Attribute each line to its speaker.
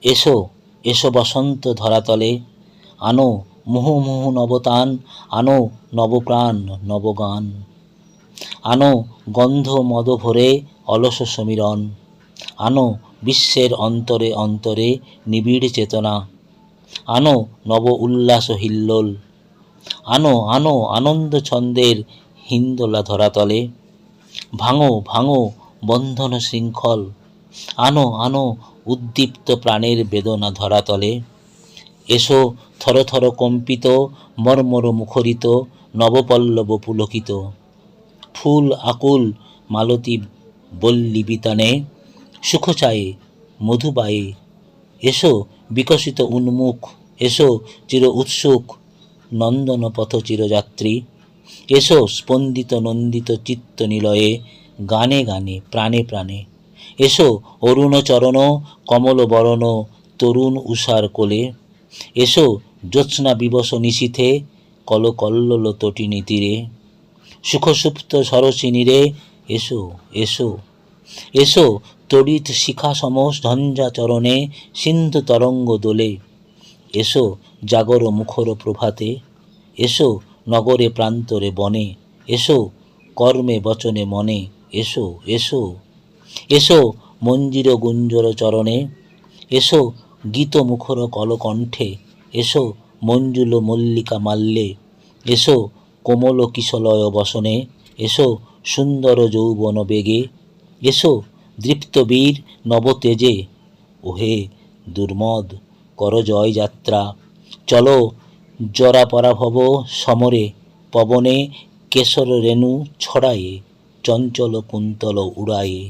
Speaker 1: এসো এসো বসন্ত ধরাতলে, আনো মুহু মুহু নবতান, আনো নবপ্রাণ নবগান, আনো গন্ধ মদ ভরে অলস সমীরণ, আনো বিশ্বের অন্তরে অন্তরে নিবিড় চেতনা, আনো নব উল্লাস হিল্লোল, আনো আনো আনন্দ ছন্দের হিন্দোলা ধরাতলে, ভাঙো ভাঙো বন্ধন শৃঙ্খল, আনো আনো উদ্দীপ্ত প্রাণের বেদনা ধরাতলে, এসো থর থর কম্পিত মর্মর মুখরিত নবপল্লব পুলকিত, ফুল আকুল মালতী বল্লী বিতানে, সুখ চায়ে মধু বায়ে, এসো বিকশিত উন্মুখ, এসো চির উৎসুক নন্দন পথ চিরযাত্রী, এসো স্পন্দিত নন্দিত চিত্ত নিলয়ে, গানে গানে প্রাণে প্রাণে, এসো অরুণ চরণ কমল বরণ তরুণ উষার কোলে, এসো জ্যোৎস্না বিবশ নিশীথে কলকল্লোল তটিনী তীরে, সুখসুপ্ত সরসিনীরে, এসো এসো এসো তড়িৎ শিখা সম ঝঞ্ঝা চরণে সিন্ধু তরঙ্গ দোলে, এসো জাগর মুখর প্রভাতে, এসো নগরে প্রান্তরে বনে, এসো কর্মে বচনে মনে, এসো এসো এসো মঞ্জির গুঞ্জর চরণে, এসো গীত মুখর কলকণ্ঠে, এসো মঞ্জুল মল্লিকা মাল্যে, এসো কোমল কিশলয় বসনে, এসো সুন্দর যৌবন বেগে, এসো দৃপ্তবীর নবতেজে, ওহে দুর্মদ কর জয় যাত্রা, চলো জরা পরাভব সমরে, পবনে কেশর রেণু ছড়ায়ে চঞ্চল কুন্তল উড়ায়ে।